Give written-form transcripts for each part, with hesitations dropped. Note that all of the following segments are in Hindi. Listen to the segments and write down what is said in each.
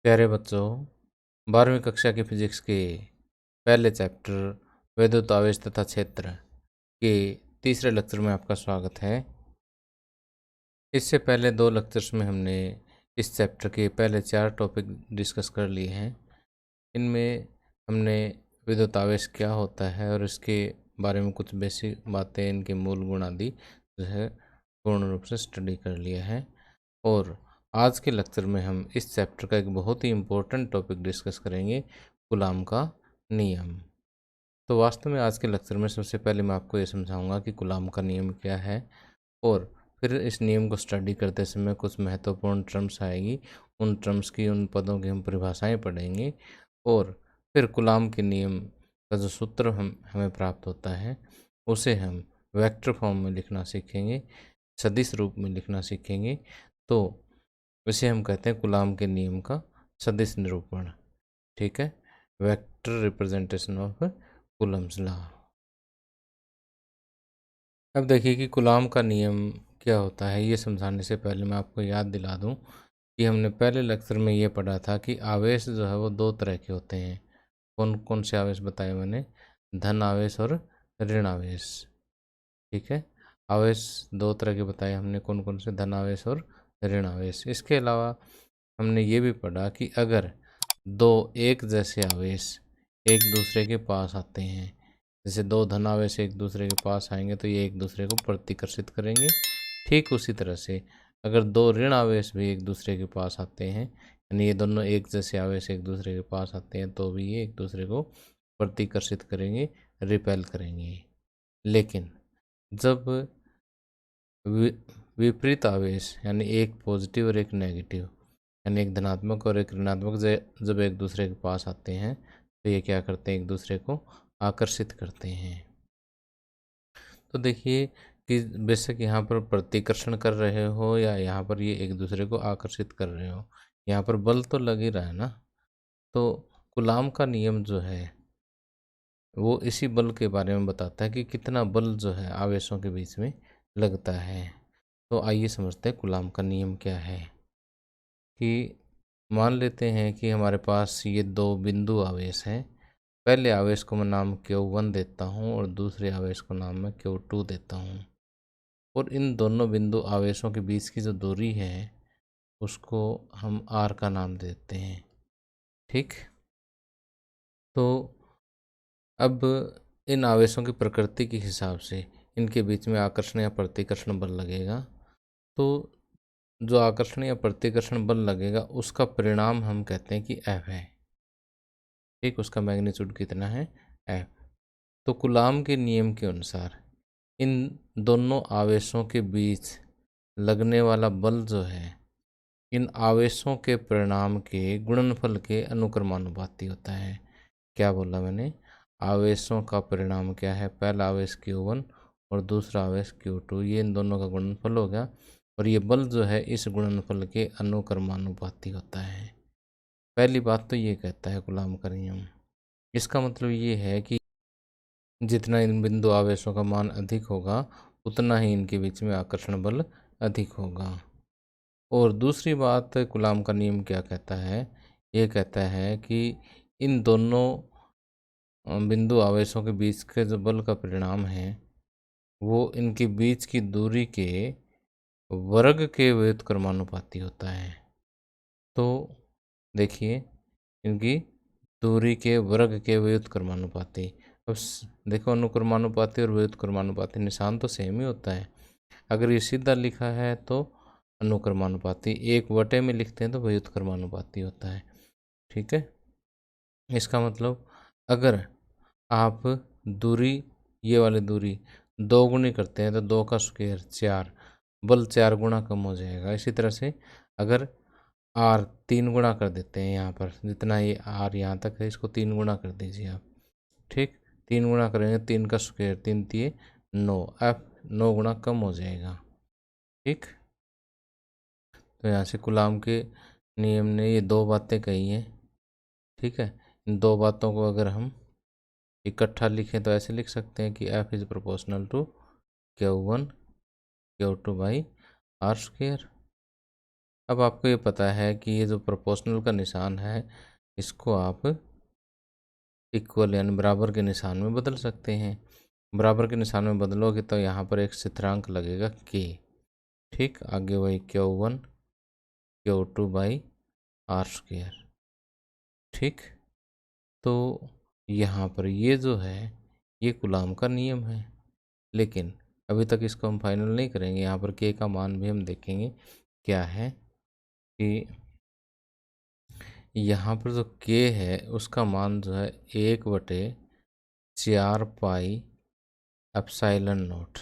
प्यारे बच्चों, 12वीं कक्षा की फिजिक्स के पहले चैप्टर विद्युत आवेश तथा क्षेत्र के तीसरे लेक्चर में आपका स्वागत है। इससे पहले 2 लेक्चर्स में हमने इस चैप्टर के पहले 4 टॉपिक डिस्कस कर लिए हैं। इनमें हमने विद्युत आवेश क्या होता है और इसके बारे में कुछ बेसिक बातें, इनके मूल गुण आदि जो है पूर्ण रूप से स्टडी कर लिया है। और आज के लेक्चर में हम इस चैप्टर का एक बहुत ही इम्पोर्टेंट टॉपिक डिस्कस करेंगे, कूलाम का नियम। तो वास्तव में आज के लेक्चर में सबसे पहले मैं आपको ये समझाऊंगा कि कूलाम का नियम क्या है, और फिर इस नियम को स्टडी करते समय कुछ महत्वपूर्ण टर्म्स आएगी, उन टर्म्स की, उन पदों की हम परिभाषाएं पढ़ेंगे। और फिर कूलाम के नियम का जो सूत्र हमें प्राप्त होता है उसे हम वेक्टर फॉर्म में लिखना सीखेंगे, सदिश रूप में लिखना सीखेंगे। तो इसे हम कहते हैं कूलाम के नियम का सदिश निरूपण। ठीक है, vector representation of Coulomb's law. अब देखिए कि कूलाम का नियम क्या होता है। ये समझाने से पहले मैं आपको याद दिला दूं कि हमने पहले लेक्चर में ये पढ़ा था कि आवेश जो है वो 2 तरह के होते हैं। कौन कौन से आवेश बताए मैंने? धन आवेश और ऋण आवेश। ठीक है, आवेश 2 तरह के बताए हमने, कौन कौन से? धन आवेश और ऋण आवेश। इसके अलावा हमने ये भी पढ़ा कि अगर 2 एक जैसे आवेश एक दूसरे के पास आते हैं, जैसे 2 धन आवेश एक दूसरे के पास आएंगे तो ये एक दूसरे को प्रतिकर्षित करेंगे। ठीक उसी तरह से अगर 2 ऋण आवेश भी एक दूसरे के पास आते हैं, यानी ये दोनों एक जैसे आवेश एक दूसरे के पास आते हैं, तो भी ये एक दूसरे को प्रतिकर्षित करेंगे, रिपेल करेंगे। लेकिन जब विपरीत आवेश, यानी एक पॉजिटिव और एक नेगेटिव, यानी एक धनात्मक और एक ऋणात्मक जब एक दूसरे के पास आते हैं तो ये क्या करते हैं? एक दूसरे को आकर्षित करते हैं। तो देखिए कि बेशक यहाँ पर प्रतिकर्षण कर रहे हो या यहाँ पर ये एक दूसरे को आकर्षित कर रहे हो, यहाँ पर बल तो लग ही रहा है ना। तो कूलाम का नियम जो है वो इसी बल के बारे में बताता है कि कितना बल जो है आवेशों के बीच में लगता है। तो आइए समझते हैं कूलाम का नियम क्या है। कि मान लेते हैं कि हमारे पास ये 2 बिंदु आवेश हैं। पहले आवेश को मैं नाम Q1 देता हूँ और दूसरे आवेश को नाम मैं Q2 देता हूँ। और इन दोनों बिंदु आवेशों के बीच की जो दूरी है उसको हम R का नाम देते हैं। ठीक, तो अब इन आवेशों की प्रकृति के हिसाब से इनके बीच में आकर्षण या प्रतिकर्षण बल लगेगा। तो जो आकर्षण या प्रतिकर्षण बल लगेगा उसका परिणाम हम कहते हैं कि F है। ठीक, उसका मैग्नीट्यूड कितना है? F। तो कूलाम के नियम के अनुसार इन दोनों आवेशों के बीच लगने वाला बल जो है इन आवेशों के परिणाम के गुणनफल के अनुक्रमानुपाती होता है। क्या बोला मैंने? आवेशों का परिणाम क्या है? पहला आवेश Q1 और दूसरा आवेश Q2, ये इन दोनों का गुणनफल हो गया, और ये बल जो है इस गुणनफल के अनुक्रमानुपाती होता है। पहली बात तो ये कहता है कूलाम का नियम। इसका मतलब ये है कि जितना इन बिंदु आवेशों का मान अधिक होगा उतना ही इनके बीच में आकर्षण बल अधिक होगा। और दूसरी बात कूलाम का नियम क्या कहता है? ये कहता है कि इन दोनों बिंदु आवेशों के बीच के जो बल का परिणाम है वो इनके बीच की दूरी के वर्ग के व्युत्क्रमानुपाती होता है। तो देखिए, इनकी दूरी के वर्ग के व्युत्क्रमानुपाती। अब देखो, अनुक्रमानुपाती और व्युत्क्रमानुपाती निशान तो सेम ही होता है। अगर ये सीधा लिखा है तो अनुक्रमानुपाती, 1/, में लिखते हैं तो व्युत्क्रमानुपाती होता है। ठीक है, इसका मतलब अगर आप दूरी, ये वाली दूरी 2 गुनी करते हैं तो 2 का स्क्वायर 4, बल 4 गुना कम हो जाएगा। इसी तरह से अगर R 3 गुना कर देते हैं, यहाँ पर जितना ये R यहाँ तक है इसको 3 गुना कर दीजिए आप। ठीक, 3 गुना करेंगे, 3 का स्क्वायर 3 तिये 9, F 9 गुना कम हो जाएगा। ठीक, तो यहाँ से कूलाम के नियम ने ये 2 बातें कही हैं। ठीक है, इन 2 बातों को अगर हम इकट्ठा लिखें तो ऐसे लिख सकते हैं कि F is proportional to Q1 Q2 by R square. अब आपको ये पता है कि ये जो प्रोपोर्शनल का निशान है इसको आप इक्वल यानी बराबर के निशान में बदल सकते हैं। बराबर के निशान में बदलोगे तो यहाँ पर एक स्थिरांक लगेगा के। ठीक, आगे वही Q1 Q2 by R square. ठीक, तो यहाँ पर ये जो है ये कूलाम का नियम है, लेकिन अभी तक इसको हम फाइनल नहीं करेंगे। यहाँ पर के का मान भी हम देखेंगे क्या है कि यहाँ पर जो के है उसका मान जो है 1/4 पाई एप्सिलॉन नॉट।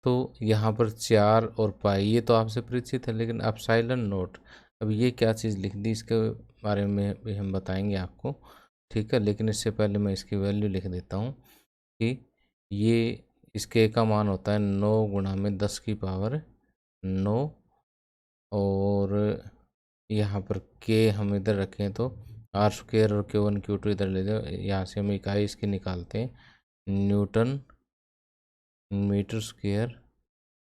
तो यहाँ पर 4 और पाई ये तो आपसे परिचित है, लेकिन एप्सिलॉन नॉट अब ये क्या चीज़ लिख दी इसके बारे में भी हम बताएंगे आपको। ठीक है, लेकिन इससे पहले मैं इसकी वैल्यू लिख देता हूँ कि ये इसके का मान होता है 9 गुणा में 10 की पावर 9, और यहाँ पर के हम इधर रखें तो आर स्क्वायर और Q1 Q2 इधर ले जाओ। यहाँ से हम इकाई इसकी निकालते हैं, न्यूटन मीटर स्क्वायर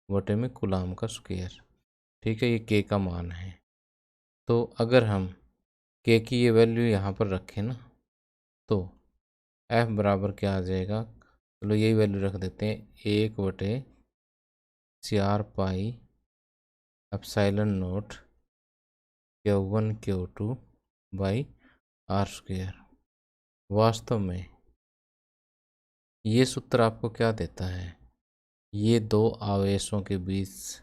बटे में कूलाम का स्क्वायर। ठीक है, ये के का मान है। तो अगर हम के की ये वैल्यू यहाँ पर रखें ना तो एफ बराबर क्या आ जाएगा, चलो यही वैल्यू रख देते हैं, 1/4 pi epsilon not Q1 Q2 by R square. वास्तव में ये सूत्र आपको क्या देता है, ये दो आवेशों के बीच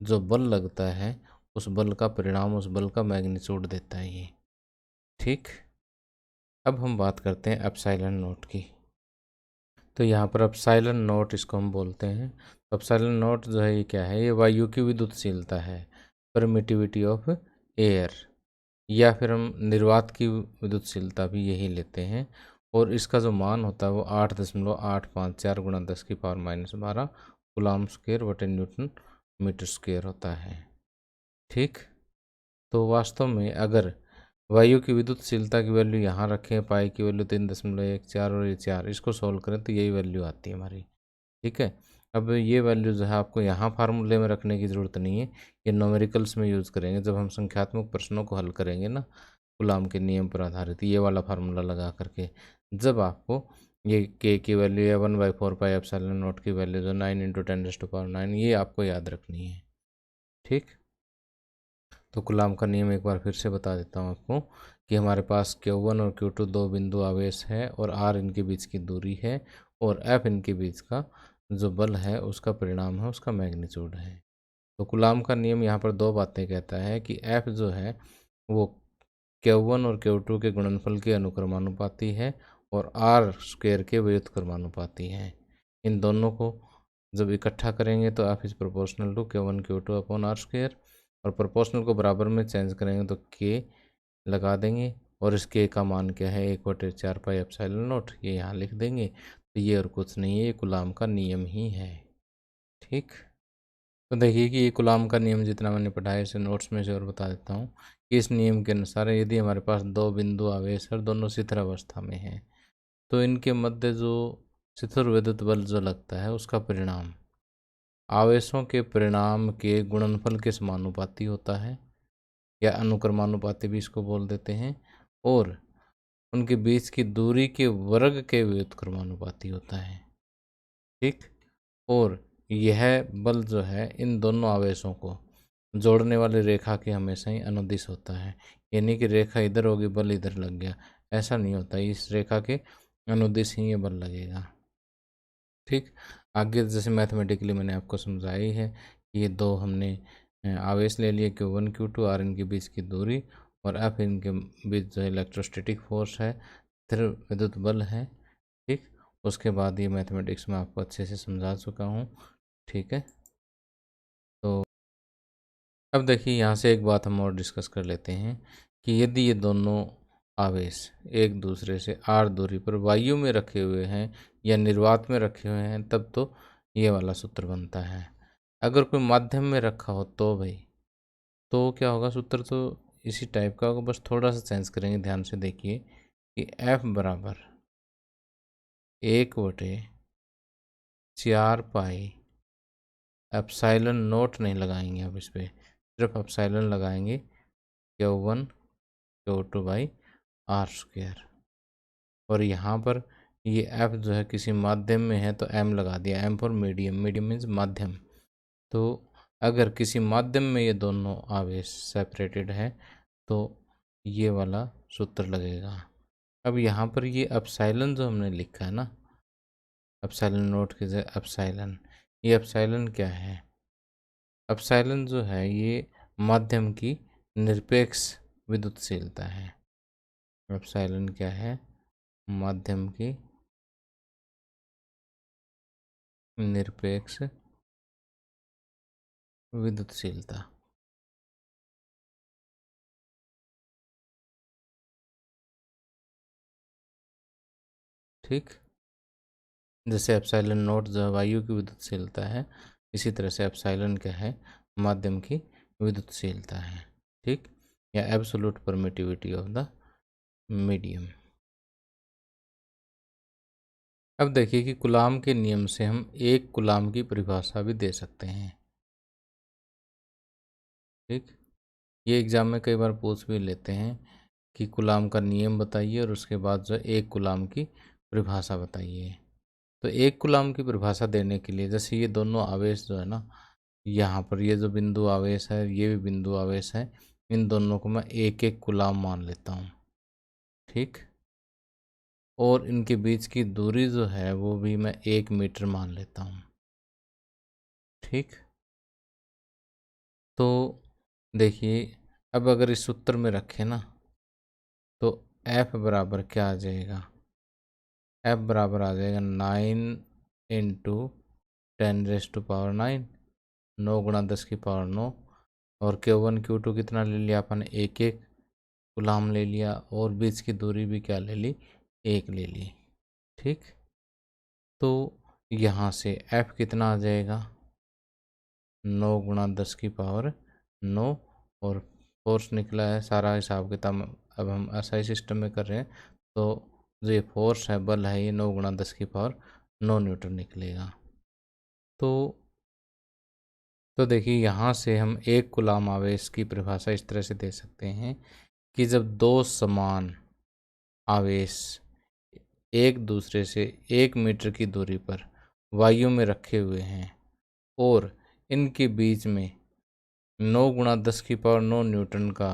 जो बल लगता है उस बल का परिणाम, उस बल का मैग्नीट्यूड देता है ये। ठीक, अब हम बात करते हैं एप्सिलॉन नॉट की। तो यहाँ पर एप्सिलॉन नॉट इसको हम बोलते हैं। तो एप्सिलॉन नॉट जो है ये क्या है, ये वायु की विद्युतशीलता है, परमिटिविटी ऑफ एयर, या फिर हम निर्वात की विद्युतशीलता भी यही लेते हैं। और इसका जो मान होता है वो 8.854 गुणा 10 की पावर -12 कूलाम स्क्वायर बटे न्यूटन मीटर स्क्वायर होता है। ठीक, तो वास्तव में अगर वायु की विद्युतशीलता की वैल्यू यहाँ रखें, पाई की वैल्यू 3.14 और ये 4, इसको सॉल्व करें तो यही वैल्यू आती है हमारी। ठीक है, अब ये वैल्यू जो है आपको यहाँ फार्मूले में रखने की ज़रूरत नहीं है, ये न्यूमेरिकल्स में यूज़ करेंगे जब हम संख्यात्मक प्रश्नों को हल करेंगे ना कूलाम के नियम पर आधारित, ये वाला फार्मूला लगा करके। जब आपको ये के की वैल्यू है 1/4 पाई एप्सिलॉन नॉट की वैल्यू जो 9 × 10⁻⁹ ये आपको याद रखनी है। ठीक, तो कूलाम का नियम एक बार फिर से बता देता हूँ आपको कि हमारे पास Q1 और Q2 दो बिंदु आवेश है और R इनके बीच की दूरी है और F इनके बीच का जो बल है उसका परिणाम है, उसका मैग्नीट्यूड है। तो कूलाम का नियम यहाँ पर दो बातें कहता है कि F जो है वो Q1 और Q2 के गुणनफल के अनुक्रमानुपाती है और R स्क्वायर के व्युत्क्रमानुपाती है। इन दोनों को जब इकट्ठा करेंगे तो F is proportional to Q1 Q2 upon R square, और प्रोपोर्शनल को बराबर में चेंज करेंगे तो के लगा देंगे, और इस के का मान क्या है 1/4 पाई एप्सिलॉन नॉट, ये यहाँ लिख देंगे। तो ये और कुछ नहीं है, ये कूलाम का नियम ही है। ठीक, तो देखिए कि ये कूलाम का नियम जितना मैंने पढ़ाया इसे नोट्स में से और बता देता हूँ कि इस नियम के अनुसार यदि हमारे पास दो बिंदु आवेश और दोनों शिथिर अवस्था में हैं तो इनके मध्य जो शिथिर विद्युत बल जो लगता है उसका परिणाम आवेशों के परिणाम के गुणनफल के समानुपाती होता है, या अनुक्रमानुपाती भी इसको बोल देते हैं, और उनके बीच की दूरी के वर्ग के व्युत्क्रमानुपाती होता है। ठीक, और यह बल जो है इन दोनों आवेशों को जोड़ने वाली रेखा के हमेशा ही अनुदिश होता है, यानी कि रेखा इधर होगी बल इधर लग गया, ऐसा नहीं होता, इस रेखा के अनुदिश ही ये बल लगेगा। ठीक, आगे जैसे मैथमेटिकली मैंने आपको समझाई है कि ये दो हमने आवेश ले लिए Q1 Q2, R इनके बीच की दूरी और F इनके बीच जो इलेक्ट्रोस्टैटिक फोर्स है, स्थिर विद्युत बल है। ठीक, उसके बाद ये मैथमेटिक्स में आपको अच्छे से समझा चुका हूँ। ठीक है, तो अब देखिए यहाँ से एक बात हम और डिस्कस कर लेते हैं कि यदि ये दोनों आवेश एक दूसरे से r दूरी पर वायु में रखे हुए हैं या निर्वात में रखे हुए हैं तब तो ये वाला सूत्र बनता है। अगर कोई माध्यम में रखा हो तो भाई तो क्या होगा, सूत्र तो इसी टाइप का होगा, बस थोड़ा सा चेंज करेंगे। ध्यान से देखिए कि F बराबर 1/4 पाई एप्सिलॉन नॉट नहीं लगाएंगे अब इस पर, सिर्फ एप्सिलॉन लगाएंगे Q1 Q2 by R square. और यहाँ पर ये एफ जो है किसी माध्यम में है तो एम लगा दिया, M for medium, medium means माध्यम। तो अगर किसी माध्यम में ये दोनों आवेश सेपरेटेड है तो ये वाला सूत्र लगेगा। अब यहाँ पर ये एप्सिलॉन जो हमने लिखा है ना, एप्सिलॉन नोट की जगह एप्सिलॉन, ये एप्सिलॉन क्या है? एप्सिलॉन जो है ये माध्यम की निरपेक्ष विद्युतशीलता है। एप्सिलॉन क्या है? माध्यम की निरपेक्ष विद्युतशीलता। ठीक, जैसे एप्सिलॉन नोट जो वायु की विद्युतशीलता है, इसी तरह से एप्सिलॉन क्या है? माध्यम की विद्युतशीलता है। ठीक, या absolute permittivity of the medium. अब देखिए कि कूलाम के नियम से हम एक कूलाम की परिभाषा भी दे सकते हैं। ठीक, ये एग्जाम में कई बार पूछ भी लेते हैं कि कूलाम का नियम बताइए और उसके बाद जो एक कूलाम की परिभाषा बताइए। तो एक कूलाम की परिभाषा देने के लिए, जैसे ये दोनों आवेश जो है ना, यहाँ पर ये जो बिंदु आवेश है, ये भी बिंदु आवेश है, इन दोनों को मैं एक एक कूलाम मान लेता हूँ। ठीक, और इनके बीच की दूरी जो है वो भी मैं 1 मीटर मान लेता हूँ। ठीक, तो देखिए अब अगर इस सूत्र में रखें ना तो F बराबर क्या आ जाएगा? F बराबर आ जाएगा 9 इंटू 10⁻⁹, 9 गुणा 10⁻⁹। और Q1 Q2 कितना ले लिया अपन? एक एक कूलाम ले लिया, और बीच की दूरी भी क्या ले ली? 1 ले ली। ठीक, तो यहाँ से F कितना आ जाएगा? 9 गुणा 10⁻⁹। और फोर्स निकला है, सारा हिसाब किताब अब हम SI सिस्टम में कर रहे हैं, तो जो ये फोर्स है, बल है, ये 9 गुणा 10⁻⁹ न्यूटन निकलेगा। तो देखिए यहाँ से हम एक कूलाम आवेश की परिभाषा इस तरह से दे सकते हैं कि जब दो समान आवेश एक दूसरे से 1 मीटर की दूरी पर वायु में रखे हुए हैं और इनके बीच में 9 गुणा 10⁻⁹ न्यूटन का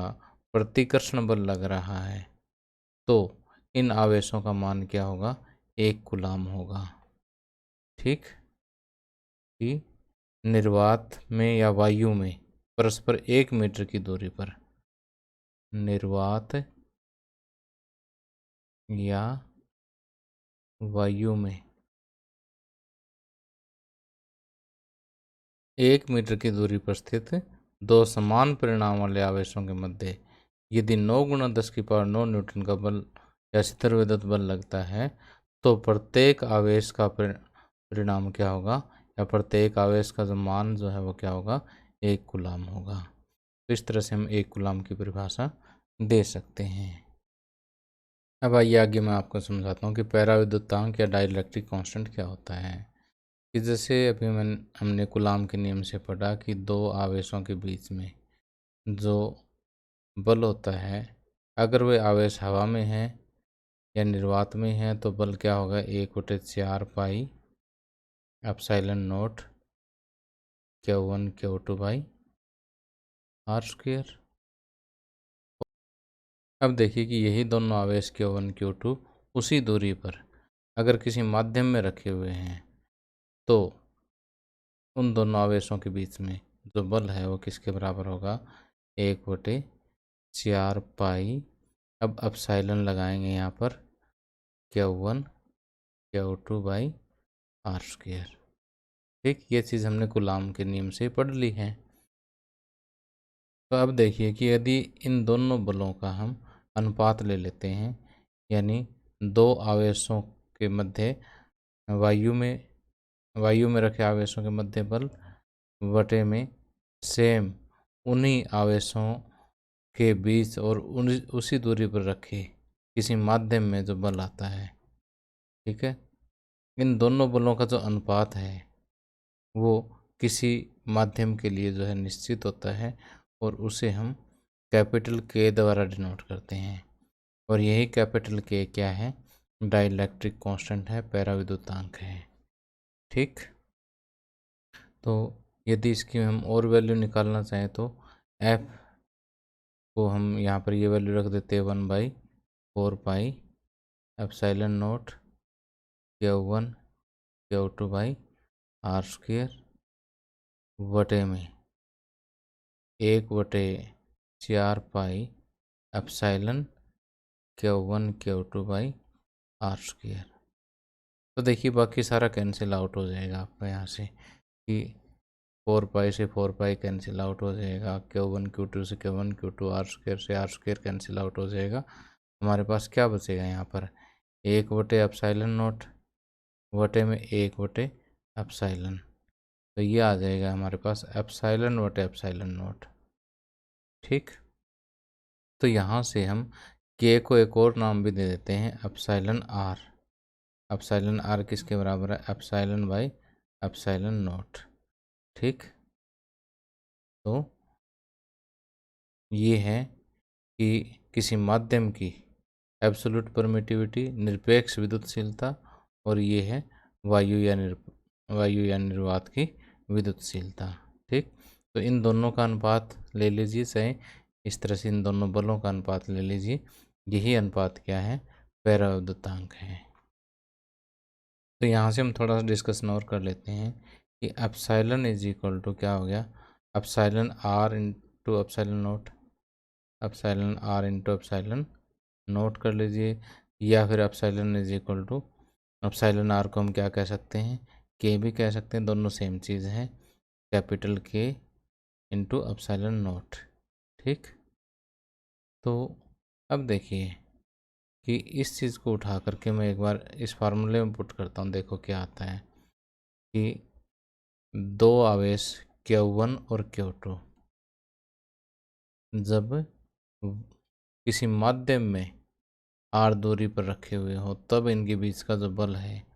प्रतिकर्षण बल लग रहा है, तो इन आवेशों का मान क्या होगा? 1 कूलाम होगा। ठीक, कि निर्वात में या वायु में परस्पर 1 मीटर की दूरी पर, निर्वात या वायु में 1 मीटर की दूरी पर स्थित दो समान परिमाण वाले आवेशों के मध्य यदि 9 गुणा 10⁻⁹ न्यूटन का बल या स्थिर विद्युत बल लगता है, तो प्रत्येक आवेश का परिणाम क्या होगा, या प्रत्येक आवेश का जो मान जो है वो क्या होगा? 1 कूलाम होगा। तो इस तरह से हम 1 कूलाम की परिभाषा दे सकते हैं। अब आइए आगे मैं आपको समझाता हूँ कि पैराविद्युतांक या डाइलेक्ट्रिक कांस्टेंट क्या होता है। कि जैसे अभी हमने कूलाम के नियम से पढ़ा कि दो आवेशों के बीच में जो बल होता है, अगर वे आवेश हवा में है या निर्वात में है तो बल क्या होगा? 1/4 pi epsilon not Q1 Q2 by R square. अब देखिए कि यही दोनों आवेश Q1 Q2 उसी दूरी पर अगर किसी माध्यम में रखे हुए हैं तो उन दोनों आवेशों के बीच में जो बल है वो किसके बराबर होगा? 1/4 पाई। अब एप्सिलॉन लगाएंगे यहाँ पर Q1 Q2 by R square. ठीक, ये चीज़ हमने कूलाम के नियम से पढ़ ली है। तो अब देखिए कि यदि इन दोनों बलों का हम अनुपात ले लेते हैं, यानी दो आवेशों के मध्य वायु में रखे आवेशों के मध्य बल बटे में सेम उन्हीं आवेशों के बीच और उसी दूरी पर रखे किसी माध्यम में जो बल आता है। ठीक है, इन दोनों बलों का जो अनुपात है वो किसी माध्यम के लिए जो है निश्चित होता है, और उसे हम कैपिटल के द्वारा डिनोट करते हैं। और यही कैपिटल के क्या है, डाइलेक्ट्रिक कांस्टेंट है, पैराविद्युतांक है। ठीक, तो यदि इसकी हम और वैल्यू निकालना चाहें तो एफ को हम यहाँ पर ये वैल्यू रख देते हैं 1/4 pi epsilon not Q1 Q2 by R square बटे में 1/4 pi epsilon Q1 Q2 by R square. तो देखिए बाकी सारा कैंसिल आउट हो जाएगा आपका यहाँ से कि 4 पाई से 4 पाई कैंसिल आउट हो जाएगा, Q1 Q2 से Q1 Q2, आर स्क्वेयर से आर स्क्वेयर कैंसिल आउट हो जाएगा। हमारे पास क्या बचेगा यहाँ पर 1/एप्सिलॉन नॉट बटे में 1/एप्सिलॉन। तो ये आ जाएगा हमारे पास एप्सिलॉन बटे एप्सिलॉन नॉट। ठीक, तो यहाँ से हम के को एक और नाम भी दे देते हैं एप्सिलॉन आर। एप्सिलॉन आर किसके बराबर है, एप्सिलॉन बाई एप्सिलॉन नॉट। ठीक, तो ये है कि किसी माध्यम की एब्सोल्यूट परमिटिविटी, निरपेक्ष विद्युतशीलता, और ये है वायु या निर्वात की विद्युतशीलता। ठीक, तो इन दोनों का अनुपात ले लीजिए, चाहे इस तरह से इन दोनों बलों का अनुपात ले लीजिए। यही अनुपात क्या है, पैराविद्युतांक है। तो यहाँ से हम थोड़ा सा डिस्कशन और कर लेते हैं कि एप्सिलॉन इज इक्वल टू क्या हो गया, epsilon R into epsilon not, epsilon R into epsilon not कर लीजिए, या फिर epsilon is equal to epsilon R को हम क्या कह सकते हैं, के भी कह सकते हैं, दोनों सेम चीज़ है, कैपिटल के इंटू एप्सिलॉन नोट। ठीक, तो अब देखिए कि इस चीज़ को उठा करके मैं एक बार इस फार्मूले में पुट करता हूँ, देखो क्या आता है कि दो आवेश Q1 और Q2 जब किसी माध्यम में आर दूरी पर रखे हुए हो तब इनके बीच का जो बल है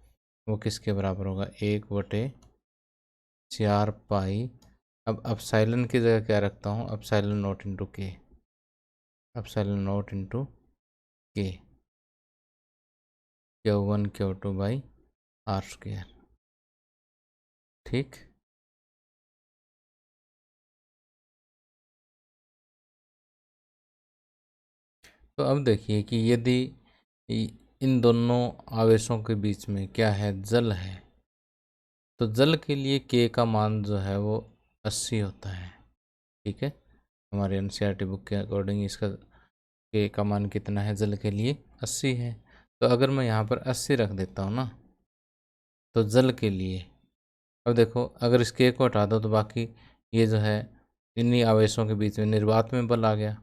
वो किसके बराबर होगा, 1/4 पाई। अब एप्सिलॉन की जगह क्या रखता हूँ, एप्सिलॉन नॉट इंटू के, एप्सिलॉन नॉट इंटू के Q1 Q2 by R square. ठीक, तो अब देखिए कि यदि इन दोनों आवेशों के बीच में क्या है, जल है, तो जल के लिए के का मान जो है वो 80 होता है। ठीक है, हमारे एनसीईआरटी बुक के अकॉर्डिंग इसका के का मान कितना है, जल के लिए 80 है। तो अगर मैं यहाँ पर 80 रख देता हूँ ना, तो जल के लिए, अब देखो अगर इस के को हटा दो तो बाकी ये जो है इन्हीं आवेशों के बीच में निर्वात में बल आ गया।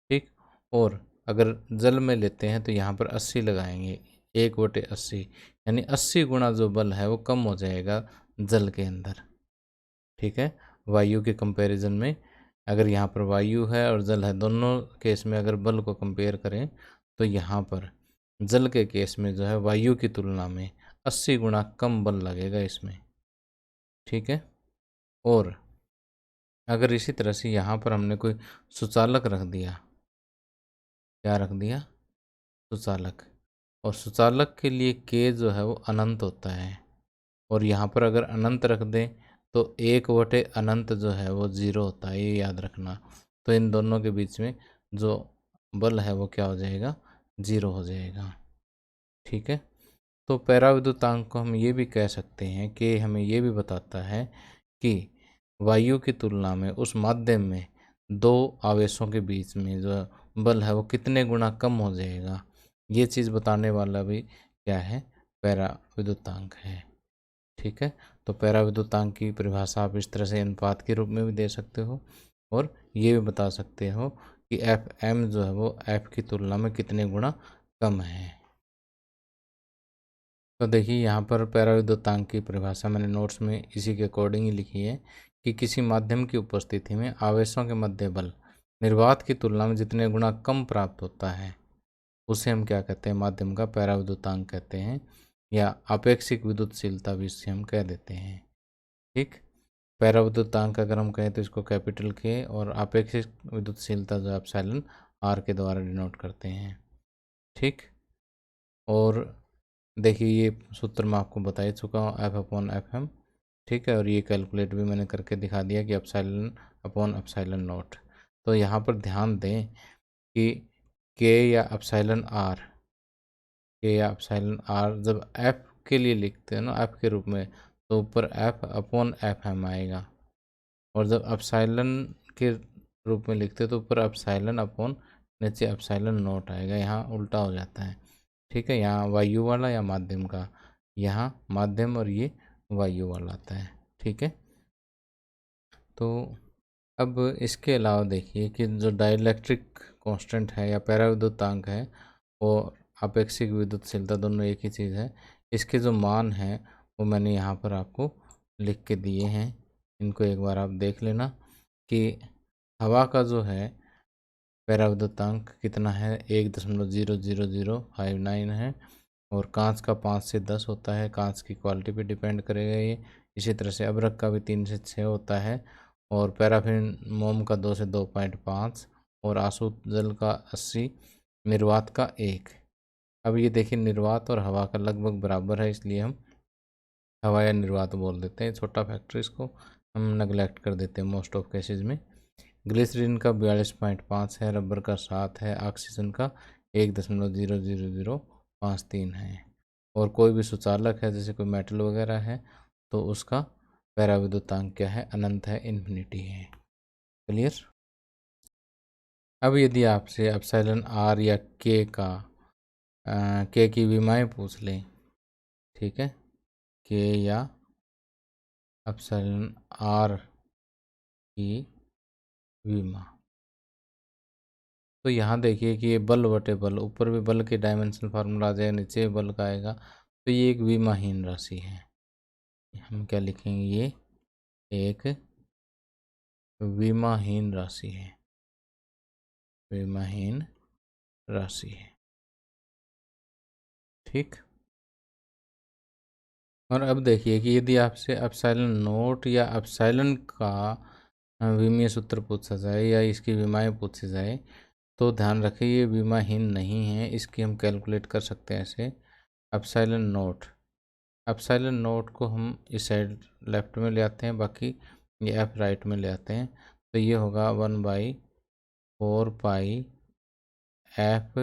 ठीक, और अगर जल में लेते हैं तो यहाँ पर 80 लगाएंगे, 1/80, यानी 80 गुना जो बल है वो कम हो जाएगा जल के अंदर। ठीक है, वायु के कंपैरिजन में अगर यहाँ पर वायु है और जल है, दोनों केस में अगर बल को कंपेयर करें तो यहाँ पर जल के केस में जो है वायु की तुलना में 80 गुना कम बल लगेगा इसमें। ठीक है, और अगर इसी तरह से यहाँ पर हमने कोई सुचालक रख दिया, क्या रख दिया, सुचालक, और सुचालक के लिए के जो है वो अनंत होता है, और यहाँ पर अगर अनंत रख दें तो 1/अनंत जो है वो 0 होता है, ये याद रखना। तो इन दोनों के बीच में जो बल है वो क्या हो जाएगा, 0 हो जाएगा। ठीक है, तो पैराविद्युतांक को हम ये भी कह सकते हैं कि हमें ये भी बताता है कि वायु की तुलना में उस माध्यम में दो आवेशों के बीच में जो बल है वो कितने गुना कम हो जाएगा, ये चीज़ बताने वाला भी क्या है, पैराविद्युतांक है। ठीक है, तो पैराविद्युतांक की परिभाषा आप इस तरह से अनुपात के रूप में भी दे सकते हो, और ये भी बता सकते हो कि एफ एम जो है वो एफ की तुलना में कितने गुना कम है। तो देखिए यहाँ पर पैराविद्युतांक की परिभाषा मैंने नोट्स में इसी के अकॉर्डिंग ही लिखी है कि किसी माध्यम की उपस्थिति में आवेशों के मध्य बल निर्वात की तुलना में जितने गुना कम प्राप्त होता है उसे हम क्या कहते हैं, माध्यम का पैराविद्युतांक कहते हैं, या आपेक्षिक विद्युतशीलता भी इससे हम कह देते हैं। ठीक, पैराविद्युतांक अगर हम कहें तो इसको कैपिटल के, और आपेक्षिक विद्युतशीलता जो एप्सिलॉन आर के द्वारा डिनोट करते हैं। ठीक, और देखिए ये सूत्र मैं आपको बता ही चुका हूँ, एफ अपॉन एफ एम। ठीक है, और ये कैलकुलेट भी मैंने करके दिखा दिया कि एप्सिलॉन अपॉन एप्सिलॉन नॉट। तो यहाँ पर ध्यान दें कि के या एप्सिलॉन आर, के या एप्सिलॉन आर जब एफ के लिए लिखते हैं ना, एफ के रूप में, तो ऊपर एफ अपॉन एफ एम आएगा, और जब एप्सिलॉन के रूप में लिखते हैं तो ऊपर एप्सिलॉन अपॉन नीचे एप्सिलॉन नॉट आएगा। यहाँ उल्टा हो जाता है। ठीक है, यहाँ वायु वाला या माध्यम का, यहाँ माध्यम और ये वायु वाला आता है। ठीक है, तो अब इसके अलावा देखिए कि जो डाइलेक्ट्रिक कांस्टेंट है या पैराविद्युतांक है और आपेक्षिक विद्युतशीलता दोनों एक ही चीज़ है। इसके जो मान हैं वो मैंने यहाँ पर आपको लिख के दिए हैं, इनको एक बार आप देख लेना कि हवा का जो है पैराविद्युतांक कितना है, 1.00059 है, और कांच का 5 से 10 होता है। कांच की क्वालिटी पे डिपेंड करेगा ये। इसी तरह से अबरक का भी 3 से 6 होता है, और पैराफिन मोम का 2 से 2.5, और आंसू जल का 80, निर्वात का 1। अब ये देखिए निर्वात और हवा का लगभग बराबर है, इसलिए हम हवा या निर्वात बोल देते हैं। छोटा फैक्टर, इसको हम नेगलेक्ट कर देते हैं मोस्ट ऑफ केसेस में। ग्लिसरीन का 42.5 है, रबर का 7 है, ऑक्सीजन का 1.00053 है। और कोई भी सुचालक है जैसे कोई मेटल वगैरह है तो उसका पैराविद्युतांक क्या है, अनंत है, इन्फिनिटी है। क्लियर। अब यदि आपसे एप्सिलॉन आर या के का के की विमाएँ पूछ लें, ठीक है, के या एप्सिलॉन आर की विमा, तो यहाँ देखिए कि ये बल बटे बल, ऊपर भी बल के डायमेंशनल फार्मूला आ जाएगा, नीचे भी बल का आएगा, तो ये एक विमाहीन राशि है। हम क्या लिखेंगे, ये एक विमाहीन राशि है, विमाहीन राशि है। ठीक, और अब देखिए कि यदि आपसे एप्सिलॉन नोट या एप्सिलॉन का विमीय सूत्र पूछा जाए या इसकी विमाएँ पूछी जाए, तो ध्यान रखें ये विमाहीन नहीं है, इसकी हम कैलकुलेट कर सकते हैं ऐसे। एप्सिलॉन नोट, एप्सिलॉन नोट को हम इस साइड लेफ्ट में ले आते हैं, बाकी ये एफ राइट में ले आते हैं, तो ये होगा 1/4 एफ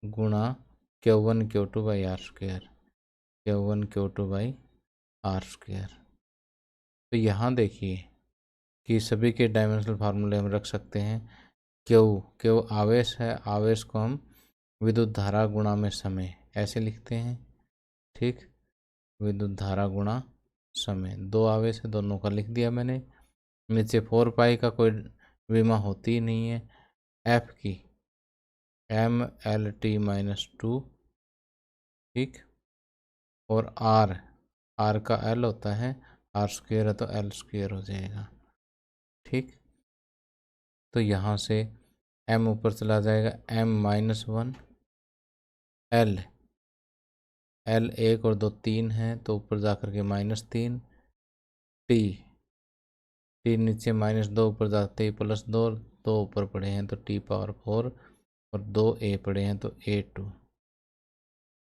गुणा Q1 Q2 by R square, Q1 Q2 by R square. तो यहाँ देखिए कि सभी के डायमेंशनल फार्मूले हम रख सकते हैं। क्यू आवेश है, आवेश को हम विद्युत धारा गुणा में समय ऐसे लिखते हैं। ठीक, विद्युत धारा गुणा समय, 2 आवेश है, दोनों का लिख दिया मैंने। नीचे 4 का कोई विमा होती ही नहीं है, एफ की MLT-2। ठीक, और आर का एल होता है, आर स्क्वेयर है तो एल स्क्वेयर हो जाएगा। ठीक, तो यहाँ से एम ऊपर चला जाएगा, M-1, एल 1 और 2 3 है तो ऊपर जा कर के -3, टी नीचे -2 ऊपर जाते ही +2, 2 ऊपर पड़े हैं तो T⁴, और 2 ए पड़े हैं तो A2।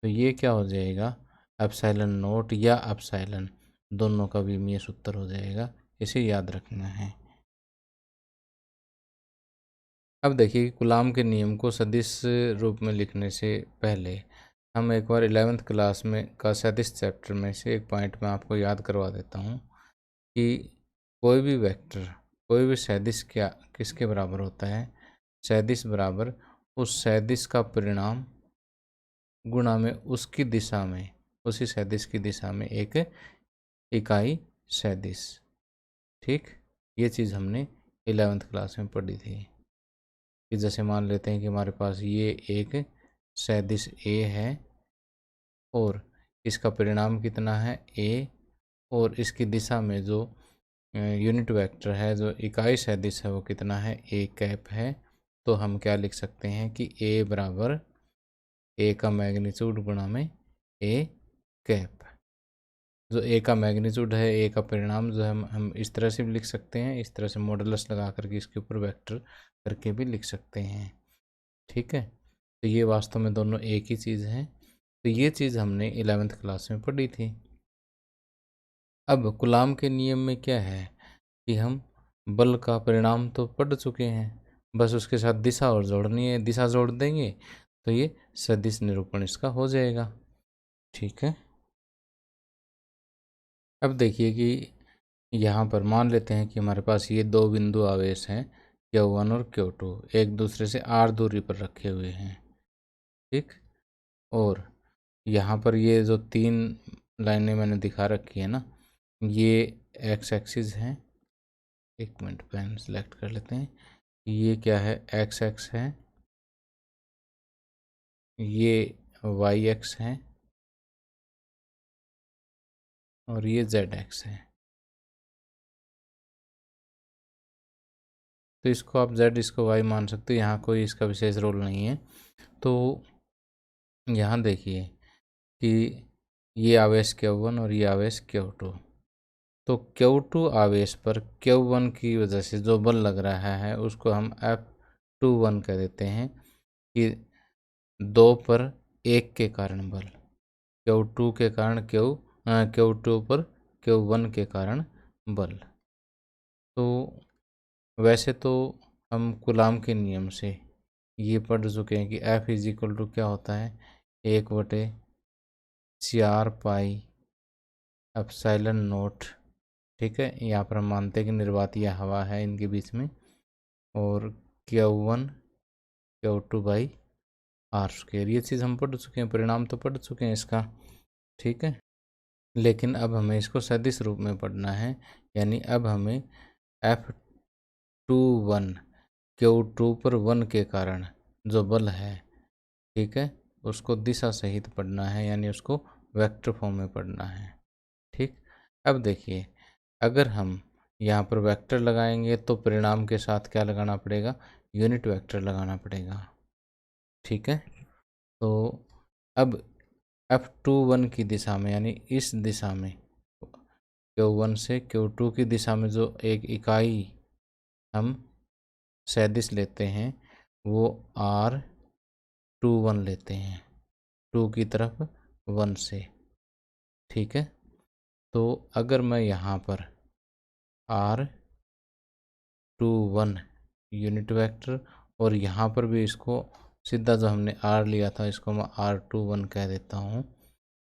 तो ये क्या हो जाएगा, एप्सिलॉन नोट या एप्सिलॉन दोनों का विमीय सूत्र हो जाएगा, इसे याद रखना है। अब देखिए कूलाम के नियम को सदिश रूप में लिखने से पहले हम एक बार 11th क्लास में का सदिश चैप्टर में से एक पॉइंट मैं आपको याद करवा देता हूँ कि कोई भी वेक्टर, कोई भी सदिश क्या किसके बराबर होता है, सदिश बराबर उस सदिश का परिणाम गुणा में उसकी दिशा में, उसी सदिश की दिशा में एक इकाई सदिश। ठीक, ये चीज़ हमने 11th क्लास में पढ़ी थी कि जैसे मान लेते हैं कि हमारे पास ये एक सदिश ए है और इसका परिणाम कितना है ए, और इसकी दिशा में जो यूनिट वेक्टर है, जो इकाई सदिश है, वो कितना है ए कैप है। तो हम क्या लिख सकते हैं कि ए बराबर ए का मैग्नीट्यूड गुणा में ए कैप। जो ए का मैग्नीट्यूड है, ए का परिणाम जो है हम इस तरह से भी लिख सकते हैं, इस तरह से मॉडुलस लगा करके इसके ऊपर वेक्टर करके भी लिख सकते हैं। ठीक है, तो ये वास्तव में दोनों एक ही चीज़ हैं। तो ये चीज़ हमने 11th क्लास में पढ़ी थी। अब कूलाम के नियम में क्या है कि हम बल का परिणाम तो पढ़ चुके हैं, बस उसके साथ दिशा और जोड़नी है। दिशा जोड़ देंगे तो ये सदिश निरूपण इसका हो जाएगा। ठीक है, अब देखिए कि यहाँ पर मान लेते हैं कि हमारे पास ये दो बिंदु आवेश हैं Q1 और Q2, एक दूसरे से r दूरी पर रखे हुए हैं। ठीक, और यहाँ पर ये जो 3 लाइनें मैंने दिखा रखी है ना, ये x एक्सिस है। एक मिनट, पेन सेलेक्ट कर लेते हैं। ये क्या है, x एक्स है, ये y एक्स है, और ये z एक्स है। तो इसको आप z, इसको y मान सकते हो, यहाँ कोई इसका विशेष रोल नहीं है। तो यहाँ देखिए कि ये आवेश Q1 और ये आवेश Q2। तो Q2 आवेश पर Q1 की वजह से जो बल लग रहा है उसको हम F21 कह देते हैं, कि 2 पर 1 के कारण बल, Q2 के कारण Q2 पर Q1 के कारण बल। तो वैसे तो हम कूलाम के नियम से ये पढ़ चुके हैं कि F इज इक्वल टू क्या होता है, 1/4 पाई एप्सिलॉन नोट। ठीक है, यहाँ पर हम मानते हैं कि निर्वातीय हवा है इनके बीच में, और Q1 Q2 बाई r²। ये चीज़ हम पढ़ चुके हैं, परिणाम तो पढ़ चुके हैं इसका। ठीक है, लेकिन अब हमें इसको सदिश रूप में पढ़ना है, यानी अब हमें F21 Q2 पर 1 के कारण जो बल है, ठीक है, उसको दिशा सहित पढ़ना है, यानी उसको वेक्टर फॉर्म में पढ़ना है। ठीक, अब देखिए, अगर हम यहाँ पर वेक्टर लगाएंगे तो परिणाम के साथ क्या लगाना पड़ेगा, यूनिट वेक्टर लगाना पड़ेगा। ठीक है, तो अब F21 की दिशा में, यानी इस दिशा में, Q1 से Q2 की दिशा में जो एक इकाई हम सदिश लेते हैं वो R21 लेते हैं, 2 की तरफ 1 से। ठीक है, तो अगर मैं यहाँ पर R21 यूनिट वेक्टर, और यहाँ पर भी इसको सीधा जो हमने R लिया था इसको मैं R21 कह देता हूँ।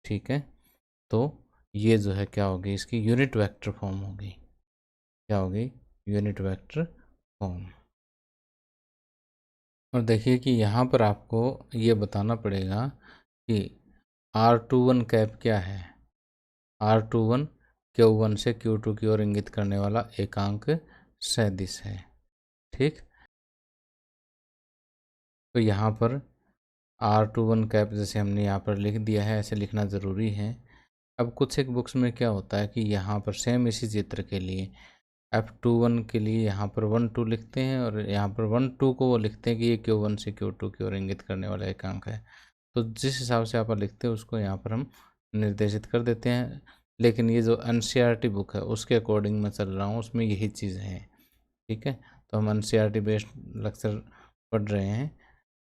ठीक है, तो ये जो है क्या होगी, इसकी यूनिट वेक्टर फॉर्म होगी। क्या होगी, यूनिट वेक्टर फॉर्म। और देखिए कि यहाँ पर आपको ये बताना पड़ेगा कि R21 कैप क्या है। R21 Q1 से Q2 की ओर इंगित करने वाला एकांक सदिश है। ठीक, तो यहाँ पर R21 कैप जैसे हमने यहाँ पर लिख दिया है, ऐसे लिखना ज़रूरी है। अब कुछ एक बुक्स में क्या होता है कि यहाँ पर सेम इसी चित्र के लिए F21 के लिए यहाँ पर 1 2 लिखते हैं, और यहाँ पर 1 2 को वो लिखते हैं कि ये Q1 से Q2 की ओर इंगित करने वाला एकांक है। तो जिस हिसाब से आप लिखते हैं उसको यहाँ पर हम निर्देशित कर देते हैं। लेकिन ये जो NCERT बुक है उसके अकॉर्डिंग मैं चल रहा हूँ, उसमें यही चीज़ है। ठीक है, तो हम NCERT बेस्ड लेक्चर पढ़ रहे हैं।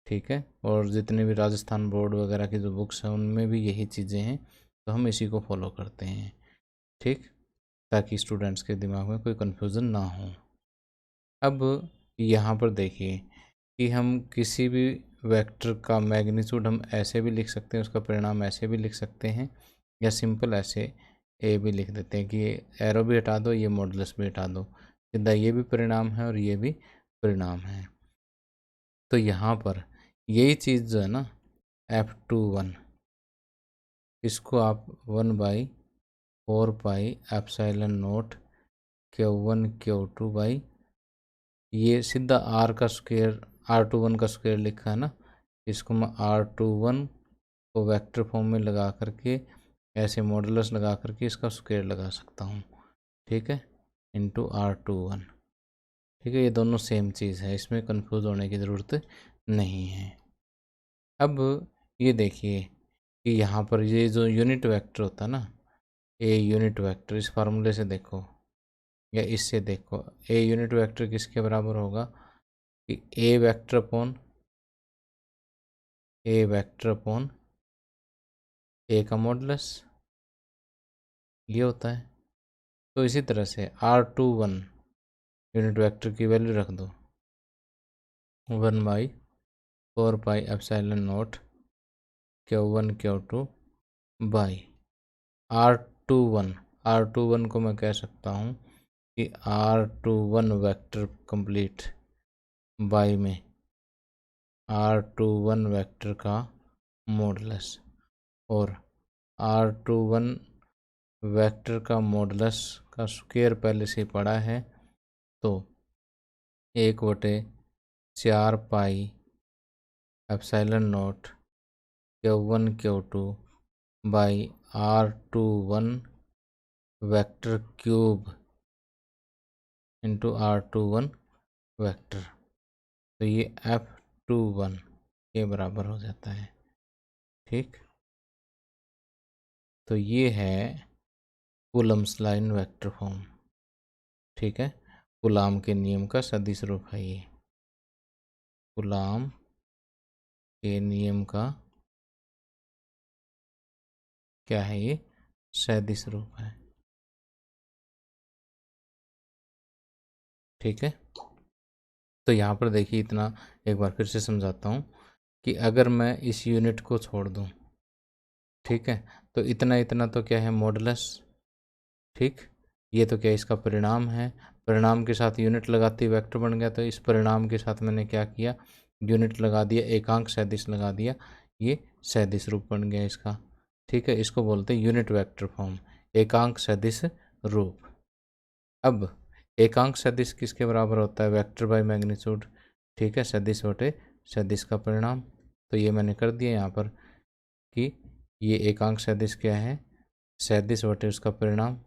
ठीक है, और जितने भी राजस्थान बोर्ड वगैरह की जो बुक्स हैं उनमें भी यही चीज़ें हैं, तो हम इसी को फॉलो करते हैं। ठीक, ताकि स्टूडेंट्स के दिमाग में कोई कन्फ्यूज़न ना हो। अब यहाँ पर देखिए कि हम किसी भी वेक्टर का मैग्नीट्यूड हम ऐसे भी लिख सकते हैं, उसका परिणाम ऐसे भी लिख सकते हैं, या सिंपल ऐसे ए भी लिख देते हैं कि एरो भी हटा दो, ये मॉडुलस भी हटा दो, सीधा ये भी परिणाम है और ये भी परिणाम है। तो यहाँ पर यही चीज़ जो है ना F21, इसको आप 1/4 pi epsilon not Q1 Q2 by, ये सीधा R का स्क्वायर, R21 का स्क्वायर लिखा है ना, इसको मैं R21 को वेक्टर फॉर्म में लगा करके ऐसे मॉडुलस लगा करके इसका स्क्वायर लगा सकता हूँ। ठीक है, इंटू R21। ठीक है, ये दोनों सेम चीज़ है, इसमें कंफ्यूज होने की ज़रूरत नहीं है। अब ये देखिए कि यहाँ पर ये जो यूनिट वेक्टर होता है ना, ए यूनिट वेक्टर, इस फार्मूले से देखो या इससे देखो, ए यूनिट वेक्टर किसके बराबर होगा कि ए वेक्टर अपॉन ए का मॉडुलस, ये होता है। तो इसी तरह से R21 यूनिट वेक्टर की वैल्यू रख दो 1/4πε0 Q1 Q2 बाई R21 को मैं कह सकता हूँ कि R21 वेक्टर कंप्लीट बाई में R21 वेक्टर का मॉडुलस, और R21 वेक्टर का मॉडुलस का स्क्वायर पहले से पड़ा है, तो 1/4πε0 Q1 Q2 by R21 vector cube into R21 vector, तो ये F21 के बराबर हो जाता है। ठीक, तो ये है कूलम्स लाइन वेक्टर फॉर्म। ठीक है, कूलाम के नियम का सदिश रूप है ये, कूलाम के नियम का क्या है, ये सदिश रूप है। ठीक है, तो यहाँ पर देखिए, इतना एक बार फिर से समझाता हूँ कि अगर मैं इस यूनिट को छोड़ दूँ, ठीक है, तो इतना इतना तो क्या है, मॉडुलस। ठीक, ये तो क्या इसका परिणाम है, परिणाम के साथ यूनिट लगाते ही वेक्टर बन गया, तो इस परिणाम के साथ मैंने क्या किया, यूनिट लगा दिया, एकांक सदिश लगा दिया, ये सदिश रूप बन गया इसका। ठीक है, इसको बोलते हैं यूनिट वेक्टर फॉर्म, एकांक सदिश रूप। अब एकांक सदिश किसके बराबर होता है, वेक्टर बाय मैग्नीट्यूड। ठीक है, सदिश बटे सदिश का परिणाम। तो ये मैंने कर दिया यहाँ पर कि ये एकांक सदिश क्या है, सदिश बटे उसका परिणाम।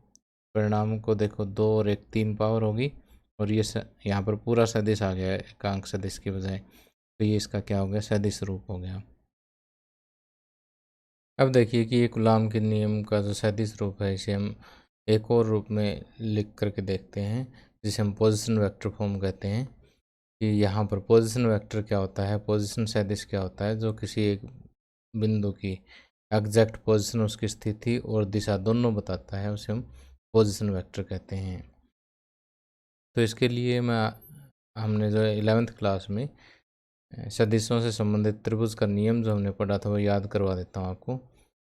परिणाम को देखो, 2 और 1 3 पावर होगी, और ये यहाँ पर पूरा सदिश आ गया है एकांक सदिश के बजाय, तो ये इसका क्या हो गया, सदिश रूप हो गया। अब देखिए कि ये कूलाम के नियम का जो सदिश रूप है, इसे हम एक और रूप में लिख करके देखते हैं, जिसे हम पोजीशन वेक्टर फॉर्म कहते हैं। कि यहाँ पर पोजीशन वेक्टर क्या होता है, पोजीशन सदिश क्या होता है, जो किसी एक बिंदु की एग्जैक्ट पोजीशन, उसकी स्थिति और दिशा दोनों बताता है, उसे हम पोजीशन वेक्टर कहते हैं। तो इसके लिए हमने जो 11th क्लास में सदिशों से संबंधित त्रिभुज का नियम जो हमने पढ़ा था, वो याद करवा देता हूँ आपको।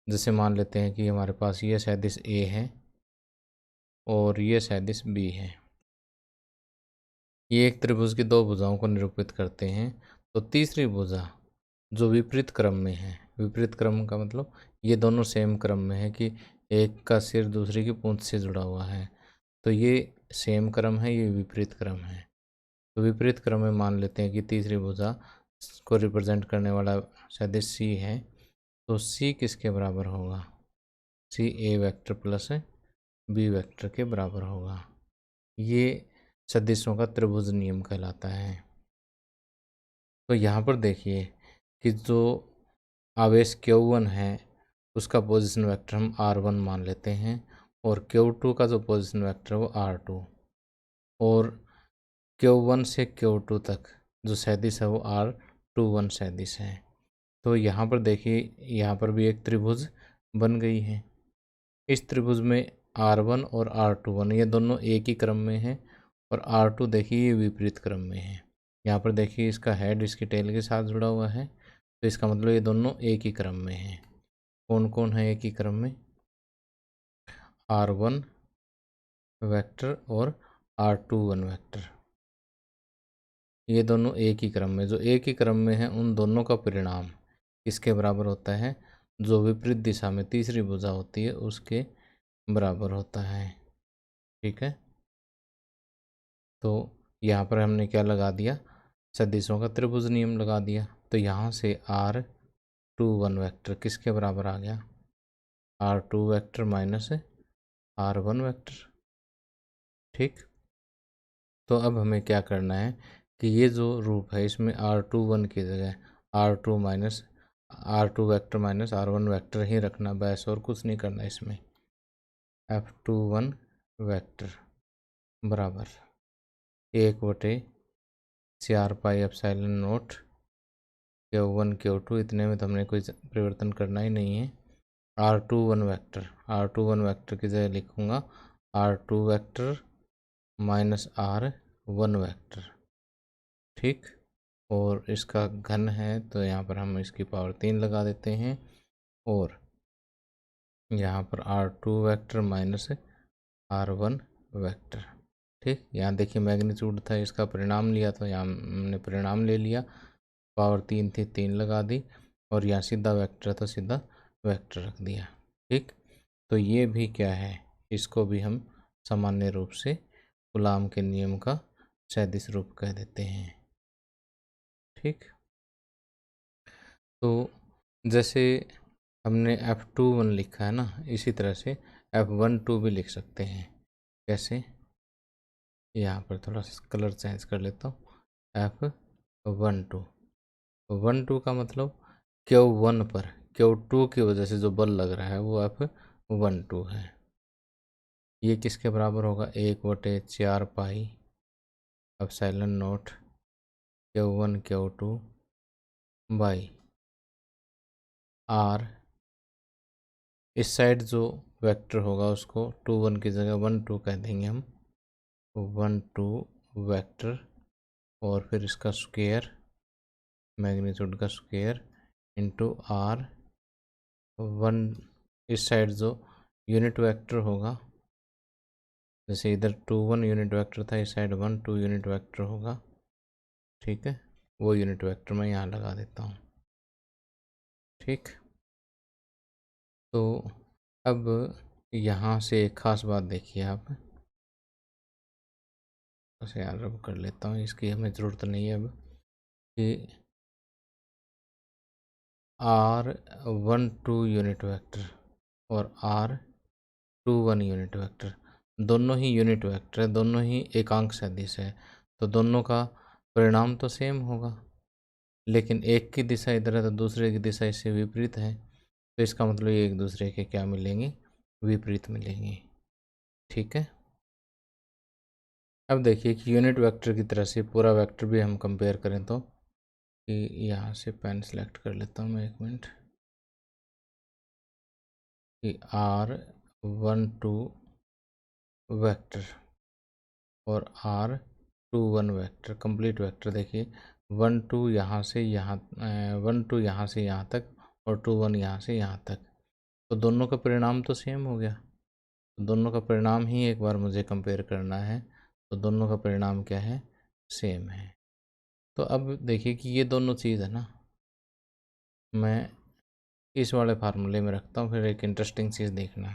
जैसे मान लेते हैं कि हमारे पास ये सदिश ए है और ये सदिश बी है। ये एक त्रिभुज की 2 भुजाओं को निरूपित करते हैं। तो तीसरी भुजा जो विपरीत क्रम में है, विपरीत क्रम का मतलब ये दोनों सेम क्रम में है कि एक का सिर दूसरे की पूंछ से जुड़ा हुआ है, तो ये सेम क्रम है, ये विपरीत क्रम है। तो विपरीत क्रम में मान लेते हैं कि तीसरी भुजा को रिप्रेजेंट करने वाला सदिश सी है, तो सी किसके बराबर होगा, सी ए वेक्टर प्लस बी वेक्टर के बराबर होगा। ये सदिशों का त्रिभुज नियम कहलाता है। तो यहाँ पर देखिए कि जो आवेश Q1 है उसका पोजीशन वेक्टर हम R1 मान लेते हैं, और Q2 का जो पोजीशन वेक्टर है वो R2, और Q1 से Q2 तक जो सदिश है वो R21 सदिश है। तो यहाँ पर देखिए, यहाँ पर भी एक त्रिभुज बन गई है। इस त्रिभुज में R1 और R21 ये दोनों एक ही क्रम में हैं, और R2 देखिए ये विपरीत क्रम में है। यहाँ पर देखिए इसका हेड इसकी टेल के साथ जुड़ा हुआ है, तो इसका मतलब ये दोनों एक ही क्रम में हैं। कौन कौन है एक ही क्रम में, R1 वेक्टर और R21 वेक्टर, ये दोनों एक ही क्रम में, जो एक ही क्रम में है उन दोनों का परिणाम किसके बराबर होता है, जो विपरीत दिशा में तीसरी भुजा होती है उसके बराबर होता है। ठीक है, तो यहाँ पर हमने क्या लगा दिया, सदिशों का त्रिभुज नियम लगा दिया। तो यहाँ से R21 वेक्टर किसके बराबर आ गया, R2 vector minus R1 vector. ठीक, तो अब हमें क्या करना है कि ये जो रूप है इसमें R21 की जगह R2 vector minus R1 vector ही रखना, बस और कुछ नहीं करना इसमें। F21 वेक्टर बराबर 1/4 pi epsilon not Q1 Q2, इतने में तो हमने कोई परिवर्तन करना ही नहीं है। R21 वेक्टर की जगह लिखूँगा R2 vector minus R1 vector, ठीक। और इसका घन है तो यहाँ पर हम इसकी पावर 3 लगा देते हैं और यहाँ पर R2 vector minus R1 vector, ठीक। यहाँ देखिए मैग्नीट्यूड था, इसका परिणाम लिया तो यहाँ हमने परिणाम ले लिया, पावर 3 थी 3 लगा दी और यहाँ सीधा वेक्टर था सीधा वेक्टर रख दिया, ठीक। तो ये भी क्या है, इसको भी हम सामान्य रूप से कूलाम के नियम का सदिश रूप कह देते हैं, ठीक। तो जैसे हमने F21 लिखा है ना, इसी तरह से F12 भी लिख सकते हैं। कैसे, यहाँ पर थोड़ा सा कलर चेंज कर लेता हूँ। F12 का मतलब Q1 पर Q2 की वजह से जो बल लग रहा है वो F12 है। ये किसके बराबर होगा, 1/4 pi epsilon not Q1 Q2 by R। इस साइड जो वेक्टर होगा उसको 21 की जगह 12 कह देंगे हम, 12 वेक्टर और फिर इसका स्क्वायर मैग्नीट्यूड का स्क्वायर इंटू R1। इस साइड जो यूनिट वेक्टर होगा, जैसे इधर 21 यूनिट वेक्टर था, इस साइड 12 यूनिट वेक्टर होगा, ठीक है। वो यूनिट वेक्टर मैं यहाँ लगा देता हूँ, ठीक। तो अब यहाँ से एक ख़ास बात देखिए आप, बस यार रब कर लेता हूँ, इसकी हमें ज़रूरत नहीं है अब, कि R12 यूनिट वेक्टर और R21 यूनिट वेक्टर दोनों ही यूनिट वेक्टर है, दोनों ही एकांक सदिश है, तो दोनों का परिणाम तो सेम होगा, लेकिन एक की दिशा इधर है तो दूसरे की दिशा इससे विपरीत है, तो इसका मतलब ये एक दूसरे के क्या मिलेंगे, विपरीत मिलेंगे, ठीक है। अब देखिए कि यूनिट वेक्टर की तरह से पूरा वेक्टर भी हम कंपेयर करें तो, कि यहाँ से पेन सेलेक्ट कर लेता हूँ मैं, 1 मिनट, कि R12 वेक्टर और R21 वेक्टर कंप्लीट वेक्टर देखिए, 12 यहाँ से यहाँ 12 यहाँ से यहाँ तक और 21 यहाँ से यहाँ तक, तो दोनों का परिणाम तो सेम हो गया, तो दोनों का परिणाम ही एक बार मुझे कंपेयर करना है, तो दोनों का परिणाम क्या है, सेम है। तो अब देखिए कि ये दोनों चीज़ है ना, मैं इस वाले फार्मूले में रखता हूँ, फिर एक इंटरेस्टिंग चीज़ देखना।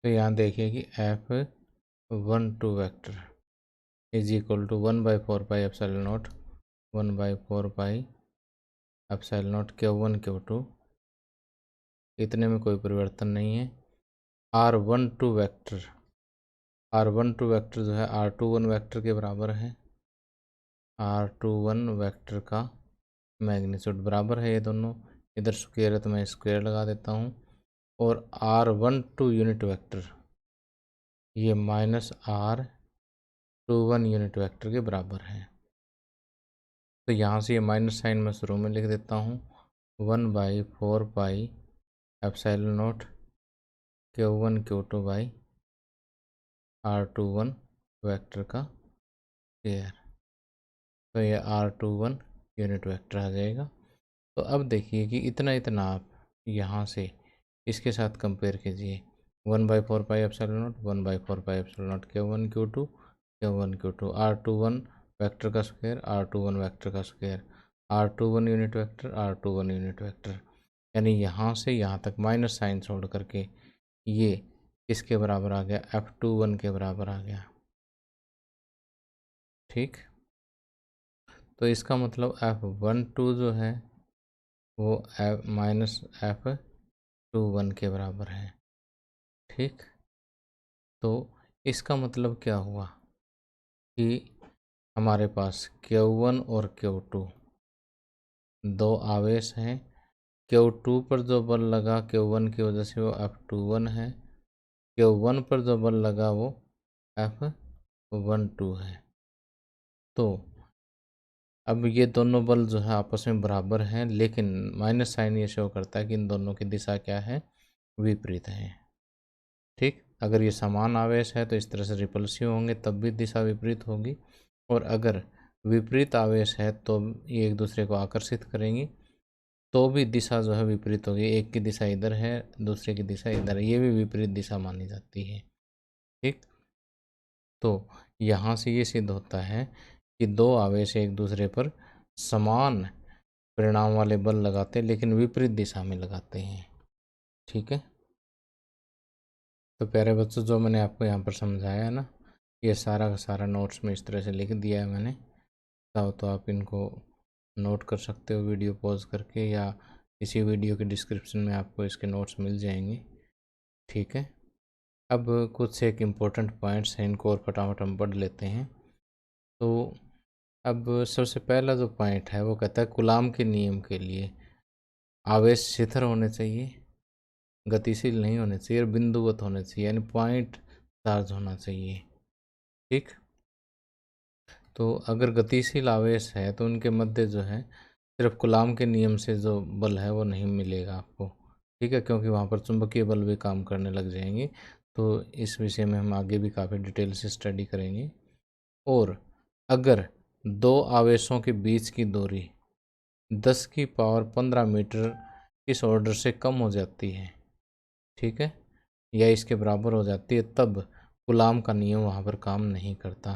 तो यहाँ देखिए कि F12 vector is equal to 1/4 pi epsilon not 1/4 pi epsilon not Q1 Q2, इतने में कोई परिवर्तन नहीं है। R12 वेक्टर जो है R21 वेक्टर के बराबर है, R21 वेक्टर का मैग्नीट्यूड बराबर है ये दोनों, इधर स्क्वायर है तो मैं स्क्वायर लगा देता हूँ, और R12 यूनिट वेक्टर ये माइनस R21 यूनिट वेक्टर के बराबर है। तो यहाँ से ये माइनस साइन मैं शुरू में लिख देता हूँ, 1/4 pi epsilon not Q1 Q2 by R21 vector का स्क्वायर, तो ये R21 यूनिट वेक्टर आ जाएगा। तो अब देखिए कि इतना इतना आप यहाँ से इसके साथ कंपेयर कीजिए, 1/4 pi epsilon not 1/4 pi epsilon not Q1 Q2 R21 vector का स्क्वायर R21 वेक्टर का square, R21 unit vector R21 unit vector, यानी यहाँ से यहाँ तक माइनस साइन छोड़ करके ये किसके बराबर आ गया, F21 के बराबर आ गया, ठीक। तो इसका मतलब F12 जो है वो माइनस F21 के बराबर है, ठीक। तो इसका मतलब क्या हुआ कि हमारे पास Q1 और Q2 दो आवेश हैं, Q2 पर जो बल लगा Q1 की वजह से वो F21 है, Q1 पर जो बल लगा वो F12 है। तो अब ये दोनों बल जो है आपस में बराबर हैं, लेकिन माइनस साइन ये शो करता है कि इन दोनों की दिशा क्या है, विपरीत है। ठीक, अगर ये समान आवेश है तो इस तरह से रिपल्सिव होंगे, तब भी दिशा विपरीत होगी, और अगर विपरीत आवेश है तो ये एक दूसरे को आकर्षित करेंगी, तो भी दिशा जो है विपरीत होगी। एक की दिशा इधर है, दूसरे की दिशा इधर है, ये भी विपरीत दिशा मानी जाती है। ठीक, तो यहाँ से ये सिद्ध होता है कि दो आवेश एक दूसरे पर समान परिणाम वाले बल लगाते हैं, लेकिन विपरीत दिशा में लगाते हैं। ठीक है, तो प्यारे बच्चों, जो मैंने आपको यहाँ पर समझाया है ना, ये सारा का सारा नोट्स में इस तरह से लिख दिया है मैंने। चाहो तो आप इनको नोट कर सकते हो वीडियो पॉज करके, या इसी वीडियो के डिस्क्रिप्शन में आपको इसके नोट्स मिल जाएंगे। ठीक है, अब कुछ एक इम्पोर्टेंट पॉइंट्स हैं, इनको और फटाफट हम पढ़ लेते हैं। तो अब सबसे पहला जो पॉइंट है वो कहता है कूलाम के नियम के लिए आवेश शिथिल होने चाहिए, गतिशील नहीं होने चाहिए, और बिंदुवत होने चाहिए, यानी पॉइंट चार्ज होना चाहिए। ठीक, तो अगर गतिशील आवेश है तो उनके मध्य जो है सिर्फ कूलाम के नियम से जो बल है वो नहीं मिलेगा आपको। ठीक है, क्योंकि वहाँ पर चुंबकीय बल भी काम करने लग जाएंगे। तो इस विषय में हम आगे भी काफ़ी डिटेल से स्टडी करेंगे। और अगर दो आवेशों के बीच की दूरी 10 की पावर 15 मीटर इस ऑर्डर से कम हो जाती है, ठीक है, या इसके बराबर हो जाती है, तब कूलाम का नियम वहाँ पर काम नहीं करता,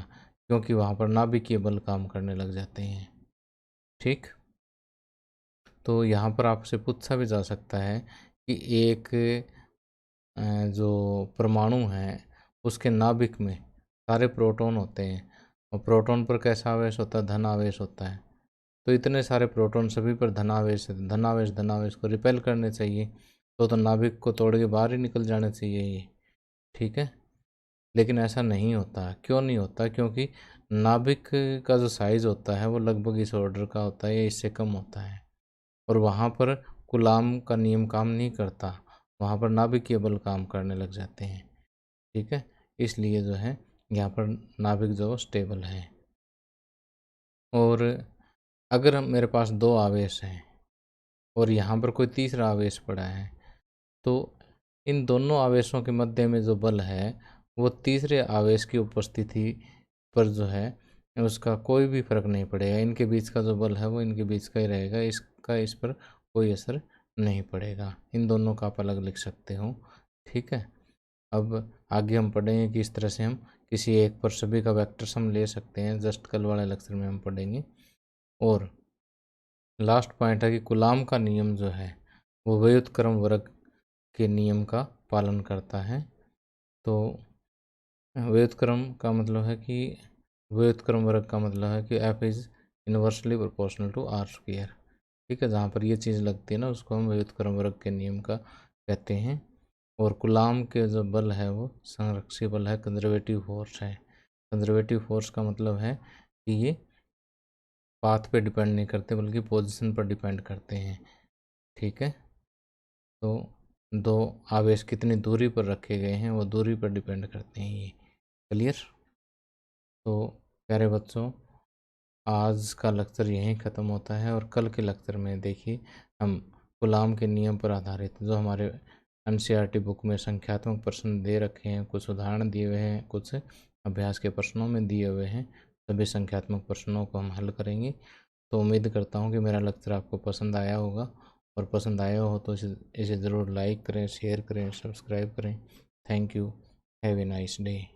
क्योंकि वहाँ पर नाभिकीय बल काम करने लग जाते हैं। ठीक, तो यहाँ पर आपसे पूछा भी जा सकता है कि एक जो परमाणु है उसके नाभिक में सारे प्रोटॉन होते हैं, और प्रोटॉन पर कैसा आवेश होता है, धन आवेश होता है। तो इतने सारे प्रोटॉन सभी पर धनावेश है, धनावेश को रिपेल करने चाहिए, तो नाभिक को तोड़ के बाहर ही निकल जाने चाहिए ये। ठीक है, लेकिन ऐसा नहीं होता। क्यों नहीं होता? क्योंकि नाभिक का जो साइज होता है वो लगभग इस ऑर्डर का होता है या इससे कम होता है, और वहाँ पर कूलाम का नियम काम नहीं करता, वहाँ पर नाभिकीय बल काम करने लग जाते हैं। ठीक है, इसलिए जो है यहाँ पर नाभिक जो स्टेबल है। और अगर मेरे पास दो आवेश हैं और यहाँ पर कोई तीसरा आवेश पड़ा है, तो इन दोनों आवेशों के मध्य में जो बल है वो तीसरे आवेश की उपस्थिति पर जो है उसका कोई भी फर्क नहीं पड़ेगा। इनके बीच का जो बल है वो इनके बीच का ही रहेगा, इसका इस पर कोई असर नहीं पड़ेगा। इन दोनों का आप अलग लिख सकते हो। ठीक है, अब आगे हम पढ़ेंगे कि इस तरह से हम किसी एक पर सभी का वेक्टर सम ले सकते हैं, जस्ट कल वाले लेक्चर में हम पढ़ेंगे। और लास्ट पॉइंट है कि कूलाम का नियम जो है वो व्युत्क्रम वर्ग के नियम का पालन करता है। तो व्युत्क्रम का मतलब है कि व्युत्क्रम वर्ग का मतलब है कि F is inversely proportional to R square. ठीक है, जहाँ पर ये चीज़ लगती है ना उसको हम व्युत्क्रम वर्ग के नियम का कहते हैं। और कूलाम के जो बल है वो संरक्षी बल है, कंजर्वेटिव फोर्स है। कंजर्वेटिव फोर्स का मतलब है कि ये पाथ पे डिपेंड नहीं करते बल्कि पोजीशन पर डिपेंड करते हैं। ठीक है, तो दो आवेश कितनी दूरी पर रखे गए हैं वो दूरी पर डिपेंड करते हैं ये। क्लियर? तो प्यारे बच्चों, आज का लेक्चर यहीं ख़त्म होता है, और कल के लेक्चर में देखिए हम कूलाम के नियम पर आधारित जो हमारे NCERT बुक में संख्यात्मक प्रश्न दे रखे हैं, कुछ उदाहरण दिए हुए हैं, कुछ अभ्यास के प्रश्नों में दिए हुए हैं, सभी संख्यात्मक प्रश्नों को हम हल करेंगे। तो उम्मीद करता हूँ कि मेरा लेक्चर आपको पसंद आया होगा, और पसंद आया हो तो इसे ज़रूर लाइक करें, शेयर करें, सब्सक्राइब करें। Thank you, have a nice day.